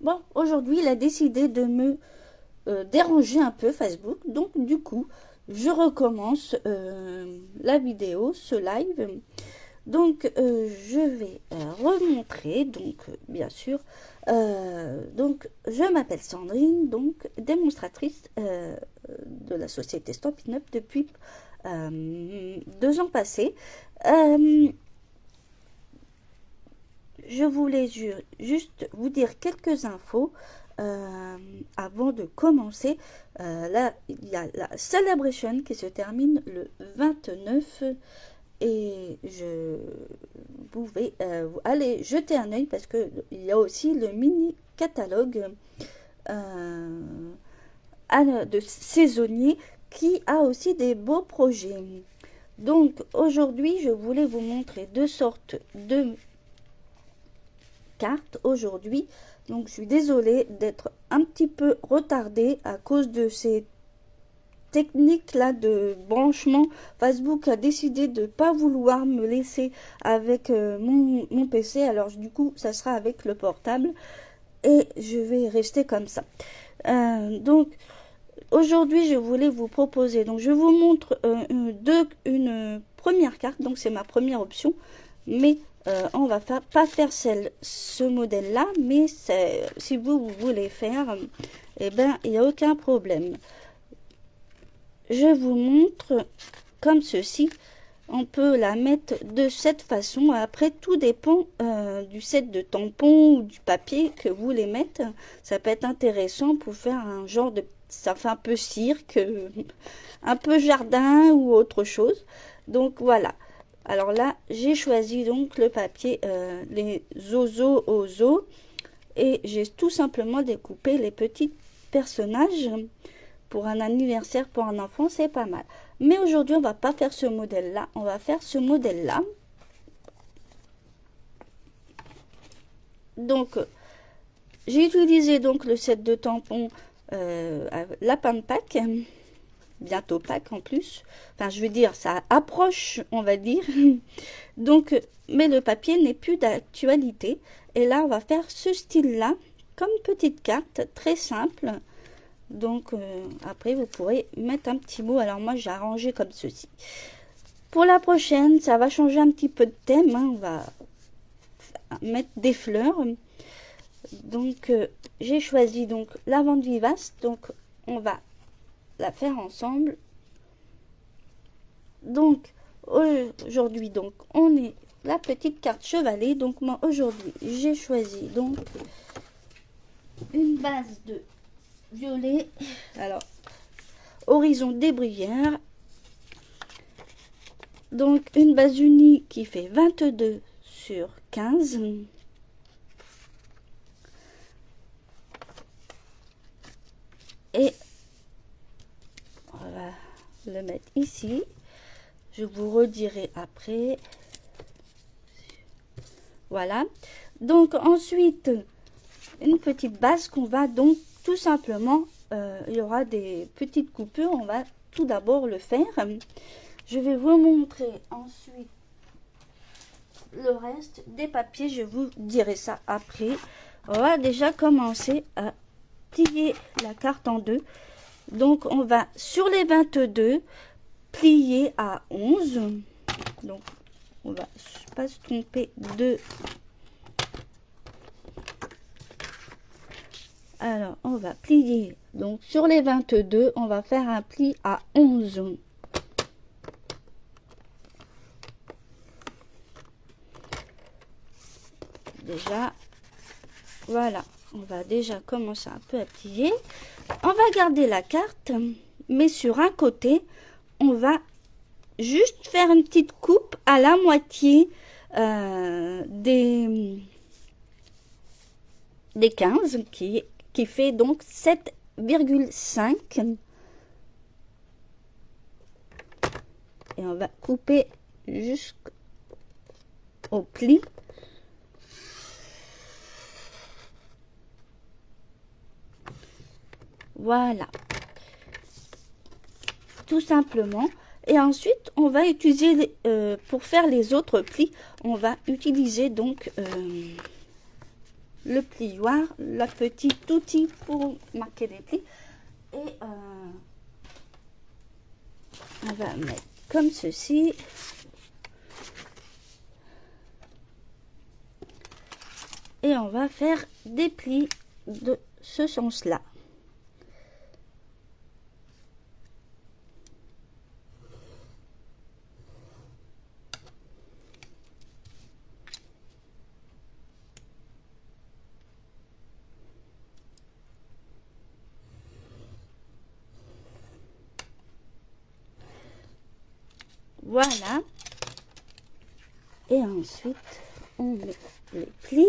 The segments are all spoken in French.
Bon, aujourd'hui, il a décidé de me déranger un peu Facebook. Donc, du coup, je recommence la vidéo, ce live. Donc, je vais remontrer, donc, bien sûr. Donc, je m'appelle Sandrine, donc, démonstratrice de la société Stampin' Up depuis 2 ans passés. Euh, je voulais juste vous dire quelques infos avant de commencer. Là, il y a la Celebration qui se termine le 29 et je pouvais aller jeter un œil parce que il y a aussi le mini catalogue euh, de saisonnier qui a aussi des beaux projets. Donc aujourd'hui, je voulais vous montrer deux sortes de cartes aujourd'hui. Donc je suis désolée d'être un petit peu retardée à cause de ces techniques là de branchement. Facebook a décidé de ne pas vouloir me laisser avec mon PC. Alors du coup, ça sera avec le portable et je vais rester comme ça. Donc aujourd'hui, je voulais vous proposer. Donc je vous montre une première carte. Donc c'est ma première option, mais on va pas faire ce modèle-là, mais si vous voulez faire, eh ben, il n'y a aucun problème. Je vous montre comme ceci. On peut la mettre de cette façon. Après, tout dépend du set de tampons ou du papier que vous voulez mettre. Ça peut être intéressant pour faire un genre de... Ça fait un peu cirque, un peu jardin ou autre chose. Donc voilà. Alors là, j'ai choisi donc le papier, les Ozo, et j'ai tout simplement découpé les petits personnages pour un anniversaire pour un enfant, c'est pas mal. Mais aujourd'hui, on va pas faire ce modèle-là, on va faire ce modèle-là. Donc, j'ai utilisé donc le set de tampons lapin de Pâques, bientôt Pâques en plus. Enfin, je veux dire, ça approche, on va dire. Donc, mais le papier n'est plus d'actualité. Et là, on va faire ce style-là, comme petite carte, très simple. Donc, après, vous pourrez mettre un petit mot. Alors, moi, j'ai arrangé comme ceci. Pour la prochaine, ça va changer un petit peu de thème. Hein. On va mettre des fleurs. Donc, j'ai choisi donc lavande vivace. Donc, on va la faire ensemble. Donc, aujourd'hui, donc, on est la petite carte chevalet. Donc, moi, aujourd'hui, j'ai choisi donc une base de violet. Alors, horizon des bruyères. Donc, une base unie qui fait 22 sur 15. Et on va le mettre ici. Je vous redirai après. Voilà. Donc, ensuite, une petite base qu'on va donc tout simplement, il y aura des petites coupures. On va tout d'abord le faire. Je vais vous montrer ensuite le reste des papiers. Je vous dirai ça après. On va déjà commencer à plier la carte en deux. Donc, on va sur les 22 plier à 11. Donc, on va pas se tromper de... Alors, on va plier. Donc, sur les 22, on va faire un pli à 11. Déjà, voilà. On va déjà commencer un peu à plier. On va garder la carte, mais sur un côté, on va juste faire une petite coupe à la moitié des 15 qui fait donc 7,5 et on va couper jusqu'au pli. Voilà, tout simplement. Et ensuite, on va utiliser, pour faire les autres plis, on va utiliser donc le plioir, la petite outil pour marquer les plis. Et on va mettre comme ceci. Et on va faire des plis de ce sens-là. Voilà. Et ensuite, on met les plis.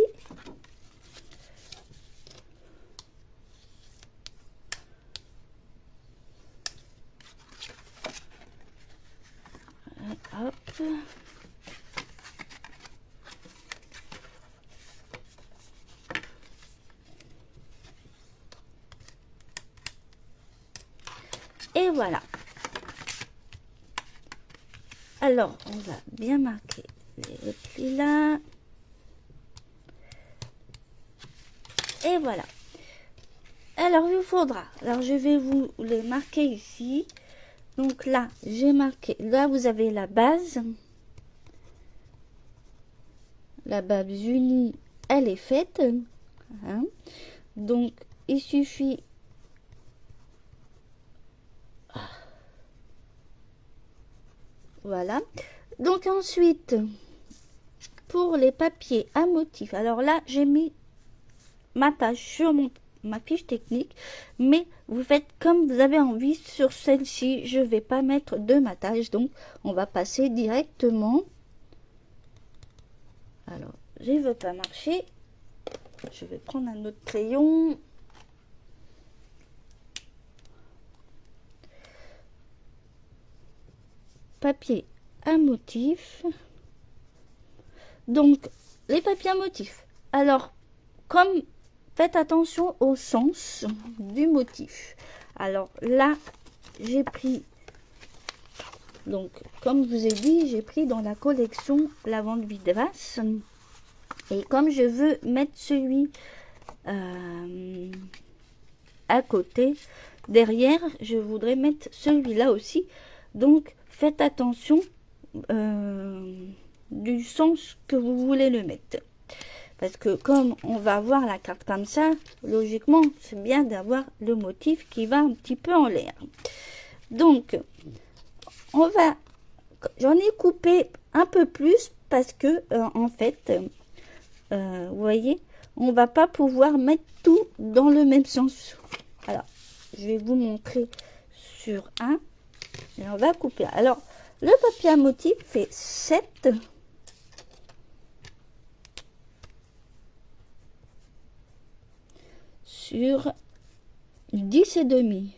Hop. Et voilà. Alors, on va bien marquer les plis là. Et voilà. Alors, il faudra. Alors, je vais vous les marquer ici. Donc là, j'ai marqué. Là, vous avez la base. La base unie, elle est faite. Hein. Donc, il suffit. Voilà. Donc ensuite, pour les papiers à motifs. Alors là, j'ai mis ma page sur ma fiche technique, mais vous faites comme vous avez envie sur celle-ci. Je vais pas mettre de matage, donc on va passer directement. Alors, je ne veux pas marcher. Je vais prendre un autre crayon. Papier à motif. Donc, les papiers à motif. Alors, comme faites attention au sens du motif. Alors là, j'ai pris, donc comme je vous ai dit, j'ai pris dans la collection Lavande Vidrace. Et comme je veux mettre celui à côté, derrière, je voudrais mettre celui-là aussi. Donc, faites attention du sens que vous voulez le mettre. Parce que comme on va avoir la carte comme ça, logiquement, c'est bien d'avoir le motif qui va un petit peu en l'air. Donc, j'en ai coupé un peu plus parce que, en fait, vous voyez, on va pas pouvoir mettre tout dans le même sens. Alors, je vais vous montrer sur un. Et on va couper. Alors, le papier à motif fait 7. Sur 10 et demi.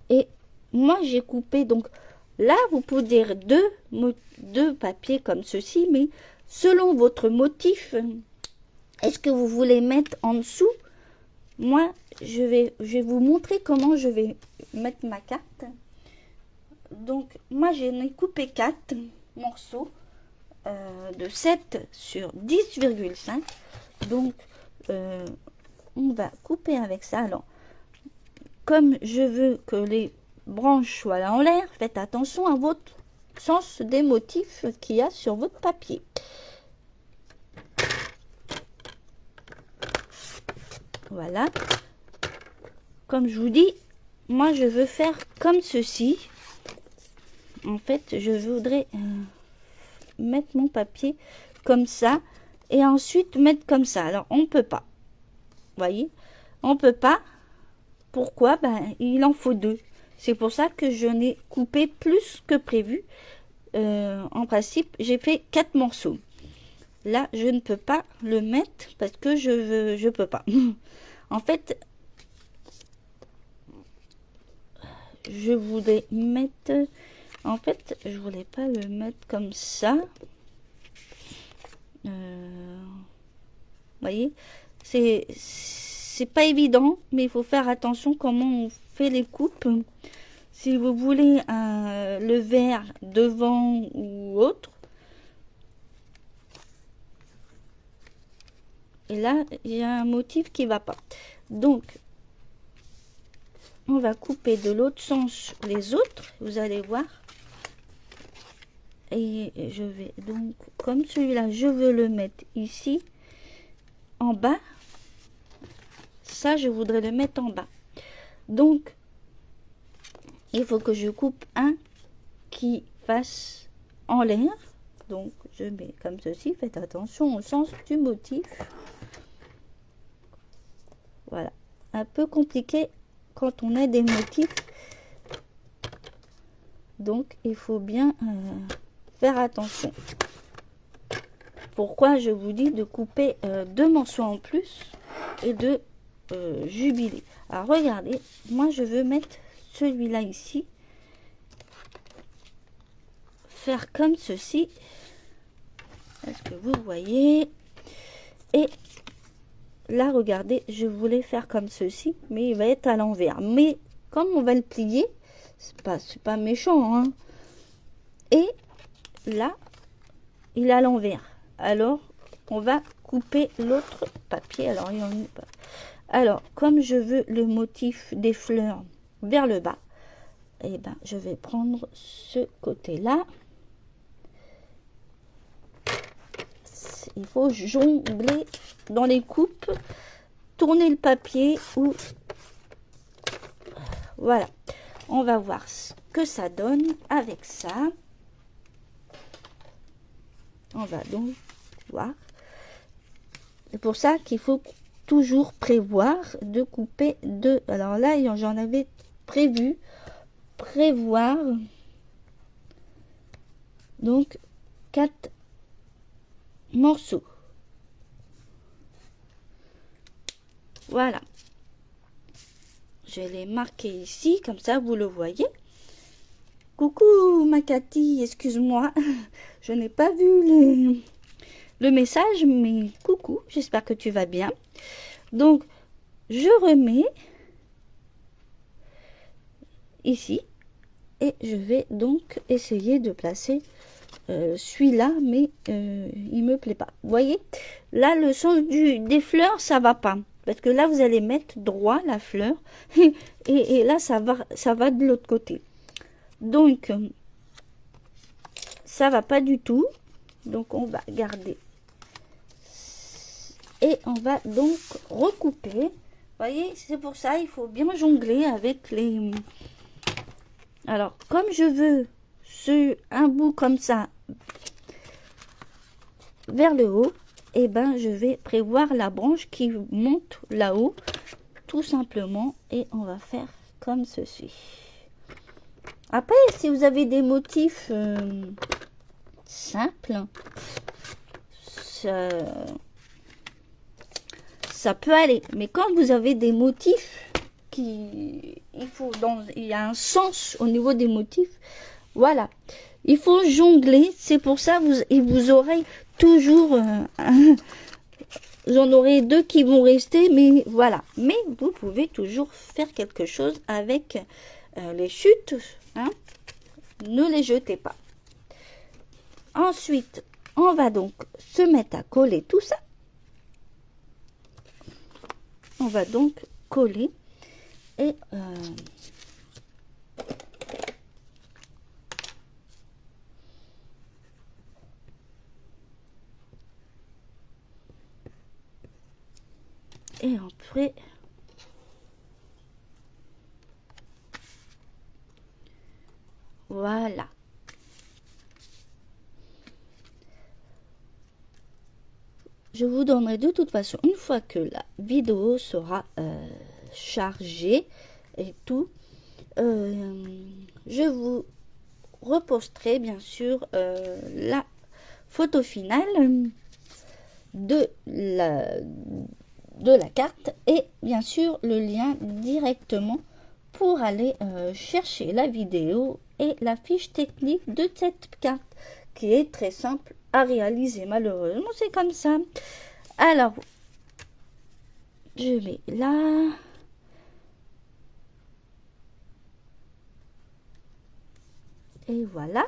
Et moi, j'ai coupé, donc là, vous pouvez dire deux papiers comme ceci, mais selon votre motif, est-ce que vous voulez mettre en dessous? Moi, je vais vous montrer comment je vais mettre ma carte. Donc, moi, j'en ai coupé 4 morceaux de 7 sur 10,5. Donc, on va couper avec ça. Alors, comme je veux que les branches soient en l'air, faites attention à votre sens des motifs qu'il y a sur votre papier. Voilà. Comme je vous dis, moi je veux faire comme ceci. En fait, je voudrais mettre mon papier comme ça et ensuite mettre comme ça. Alors, on ne peut pas. Vous voyez, on ne peut pas. Pourquoi? Ben, il en faut 2. C'est pour ça que je n'ai coupé plus que prévu. En principe, j'ai fait 4 morceaux. Là, je ne peux pas le mettre parce que je peux pas. En fait, je voulais mettre... En fait, je voulais pas le mettre comme ça. Vous voyez, c'est pas évident, mais il faut faire attention comment on fait les coupes. Si vous voulez le vert devant ou autre, Et là, il y a un motif qui va pas. Donc, on va couper de l'autre sens les autres, vous allez voir. Et je vais donc, comme celui-là, je veux le mettre ici, en bas. Ça, je voudrais le mettre en bas. Donc, il faut que je coupe un qui fasse en l'air. Donc, je mets comme ceci. Faites attention au sens du motif. Voilà. Un peu compliqué quand on a des motifs. Donc, il faut bien faire attention. Pourquoi je vous dis de couper 2 morceaux en plus et de jubiler. Alors, regardez. Moi, je veux mettre celui-là ici. Faire comme ceci. Est-ce que vous voyez? Et là, regardez, je voulais faire comme ceci, mais il va être à l'envers. Mais comme on va le plier, c'est pas méchant, hein. Et là, il est à l'envers. Alors, on va couper l'autre papier. Alors, il y en a pas. Alors, comme je veux le motif des fleurs vers le bas, et ben, je vais prendre ce côté-là. Il faut jongler dans les coupes, tourner le papier ou voilà. On va voir ce que ça donne avec ça. On va donc voir. C'est pour ça qu'il faut toujours prévoir de couper deux. Alors là, j'en avais prévoir donc 4 morceaux. Voilà. Je vais les marquer ici, comme ça vous le voyez. Coucou ma Cathy, excuse-moi, je n'ai pas vu le message, mais coucou, j'espère que tu vas bien. Donc, je remets ici et je vais donc essayer de placer celui-là, mais il me plaît pas. Vous voyez, là le sens des fleurs, ça va pas. Parce que là, vous allez mettre droit la fleur et là, ça va de l'autre côté. Donc, ça va pas du tout. Donc, on va garder. Et on va donc recouper. Vous voyez, c'est pour ça, il faut bien jongler avec les... Alors, comme je veux un bout comme ça vers le haut, et ben je vais prévoir la branche qui monte là-haut, tout simplement. Et on va faire comme ceci. Après, si vous avez des motifs simples, ça peut aller. Mais quand vous avez des motifs il y a un sens au niveau des motifs, voilà. Il faut jongler. C'est pour ça vous aurez toujours j'en aurai 2 qui vont rester, mais voilà. Mais vous pouvez toujours faire quelque chose avec les chutes, hein. Ne les jetez pas. Ensuite, on va donc se mettre à coller tout ça. On va donc coller et après, voilà. Je vous donnerai de toute façon, une fois que la vidéo sera chargée et tout, je vous reposterai bien sûr la photo finale de la carte et bien sûr le lien directement pour aller chercher la vidéo et la fiche technique de cette carte qui est très simple à réaliser. Malheureusement, c'est comme ça. Alors, je vais là. Et voilà.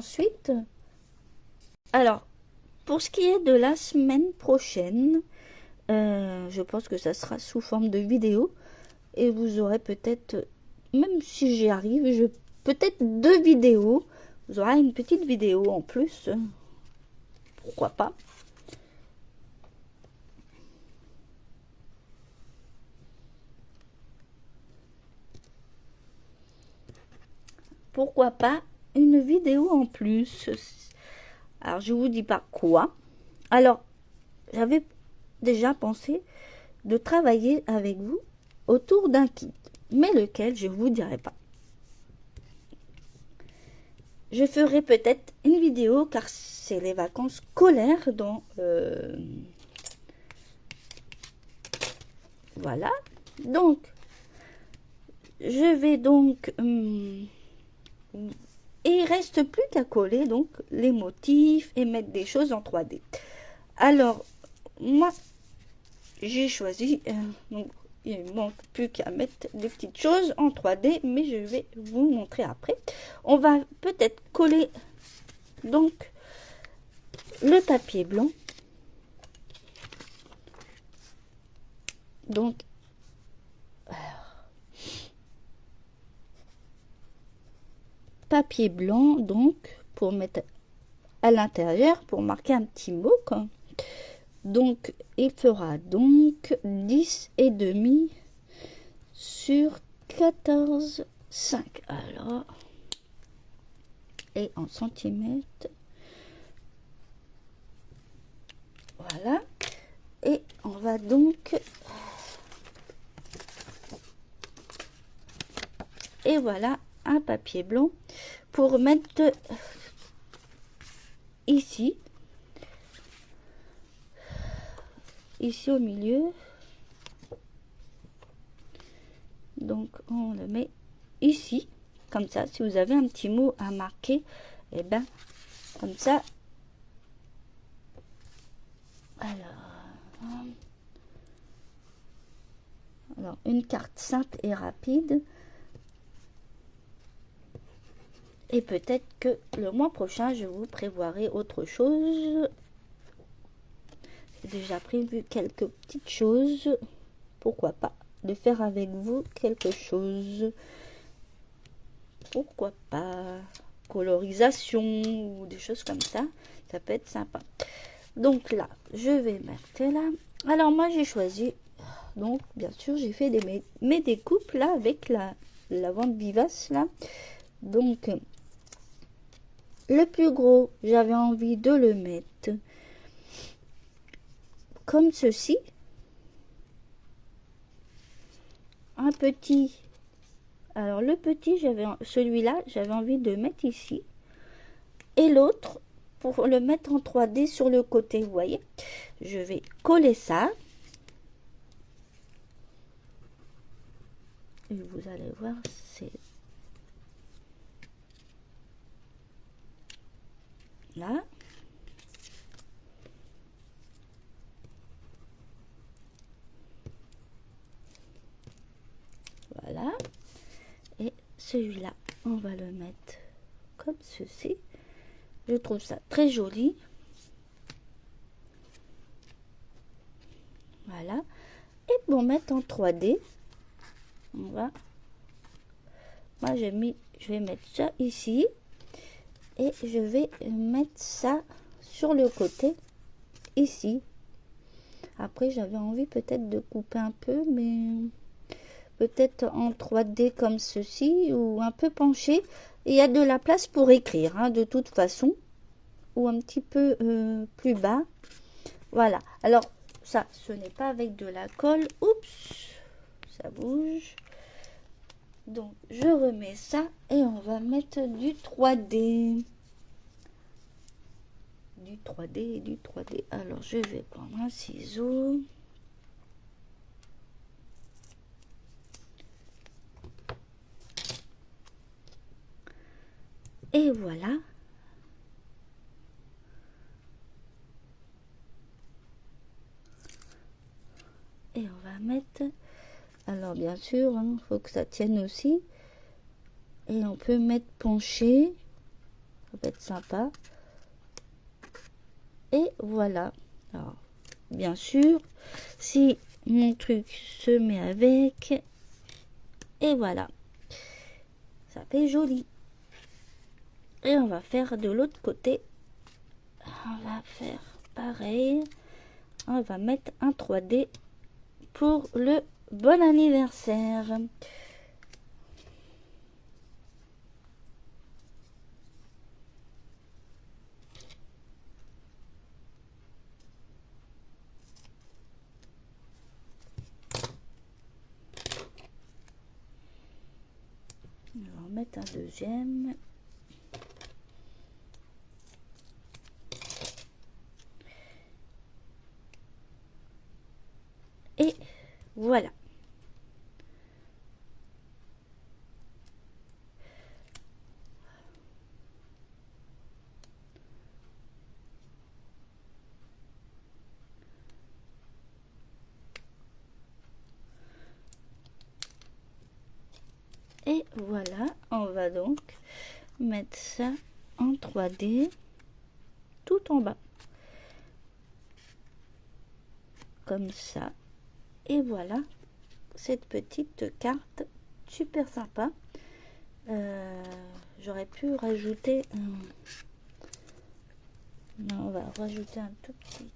ensuite, alors, pour ce qui est de la semaine prochaine, je pense que ça sera sous forme de vidéo. Et vous aurez peut-être, même si j'y arrive, peut-être 2 vidéos. Vous aurez une petite vidéo en plus. Pourquoi pas. Pourquoi pas une vidéo en plus. Alors, je vous dis pas quoi. Alors, j'avais déjà pensé de travailler avec vous autour d'un kit. Mais lequel, je vous dirai pas. Je ferai peut-être une vidéo car c'est les vacances scolaires dans... voilà. Donc, je vais donc... et il reste plus qu'à coller donc les motifs et mettre des choses en 3D. Alors, moi, j'ai choisi... donc, il ne manque plus qu'à mettre des petites choses en 3D, mais je vais vous montrer après. On va peut-être coller donc le papier blanc. Donc, papier blanc, donc, pour mettre à l'intérieur, pour marquer un petit mot, quoi. Donc, il fera donc 10,5 sur 14,5. Alors, et en centimètres. Voilà. Et on va donc... Et voilà un papier blanc pour mettre ici. Ici au milieu. Donc on le met ici. Comme ça, si vous avez un petit mot à marquer, et ben comme ça. Alors une carte simple et rapide. Et peut-être que le mois prochain, je vous prévoirai autre chose. J'ai déjà prévu quelques petites choses. Pourquoi pas de faire avec vous quelque chose. Pourquoi pas. Colorisation ou des choses comme ça. Ça peut être sympa. Donc là, je vais mettre là. Alors moi, j'ai choisi. Donc, bien sûr, j'ai fait mes découpes là avec la vente vivace là. Donc... le plus gros, j'avais envie de le mettre comme ceci. Un petit. Alors le petit, celui-là, j'avais envie de mettre ici. Et l'autre, pour le mettre en 3D sur le côté, vous voyez. Je vais coller ça. Et vous allez voir, c'est... là. Voilà. Et celui-là, on va le mettre comme ceci. Je trouve ça très joli. Voilà. Et pour mettre en 3D, on va... moi, je vais mettre ça ici. Et je vais mettre ça sur le côté, ici. Après, j'avais envie peut-être de couper un peu, mais peut-être en 3D comme ceci, ou un peu penché. Et il y a de la place pour écrire, hein, de toute façon. Ou un petit peu plus bas. Voilà. Alors, ça, ce n'est pas avec de la colle. Oups, ça bouge. Donc, je remets ça et on va mettre du 3D. Du 3D et du 3D. Alors, je vais prendre un ciseau. Et voilà. Et on va mettre... alors, bien sûr, il faut que ça tienne aussi. Et on peut mettre penché. Ça peut être sympa. Et voilà. Alors, bien sûr, si mon truc se met avec, et voilà. Ça fait joli. Et on va faire de l'autre côté. On va faire pareil. On va mettre un 3D pour le bon anniversaire. On va en mettre un deuxième. Et voilà. Et voilà, on va donc mettre ça en 3D tout en bas. Comme ça. Et voilà, cette petite carte super sympa. J'aurais pu rajouter un... Non, on va rajouter un tout petit...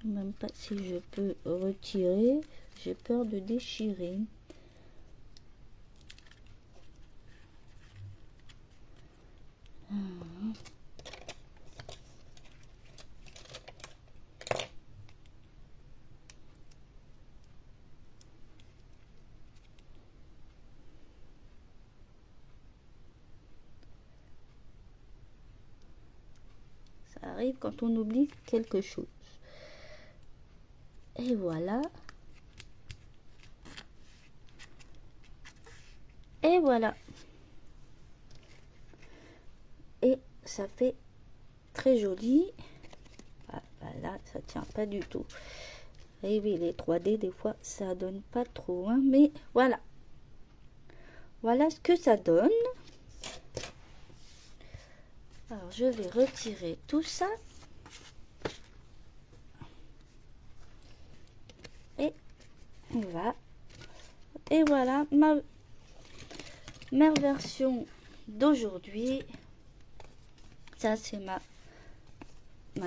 Même pas si je peux retirer, j'ai peur de déchirer. Ça arrive quand on oublie quelque chose. Et voilà. Et voilà. Et ça fait très joli. Ah, là, ça tient pas du tout. Et oui, les 3D, des fois, ça donne pas trop. Hein, mais voilà. Voilà ce que ça donne. Alors, je vais retirer tout ça. Et on va. Et voilà ma version d'aujourd'hui. Ça, c'est ma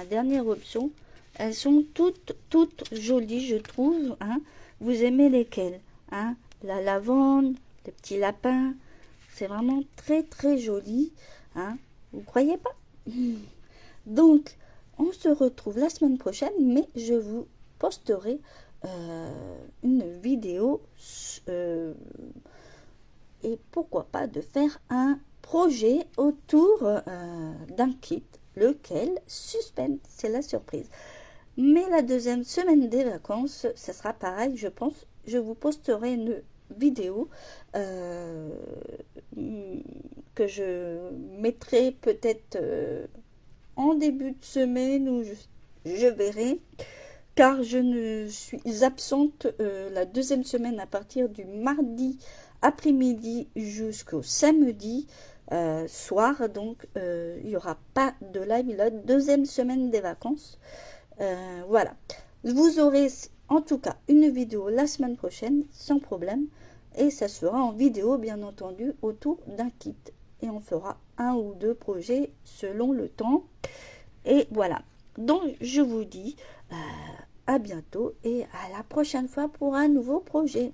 dernière option. Elles sont toutes jolies, je trouve. Hein. Vous aimez lesquelles, hein? La lavande, les petits lapins. C'est vraiment très très joli. Hein. Vous croyez pas? Donc, on se retrouve la semaine prochaine, mais je vous posterai une vidéo et pourquoi pas de faire un projet autour d'un kit, lequel, suspense, c'est la surprise. Mais la deuxième semaine des vacances, ça sera pareil, je pense. Je vous posterai une vidéo que je mettrai peut-être en début de semaine, ou je verrai, car je ne suis absente la deuxième semaine à partir du mardi après-midi jusqu'au samedi soir. Donc il n'y aura pas de live la deuxième semaine des vacances. Voilà, vous aurez en tout cas une vidéo la semaine prochaine sans problème, et ça sera en vidéo bien entendu autour d'un kit, et on fera un ou deux projets selon le temps. Et voilà, donc je vous dis à bientôt et à la prochaine fois pour un nouveau projet.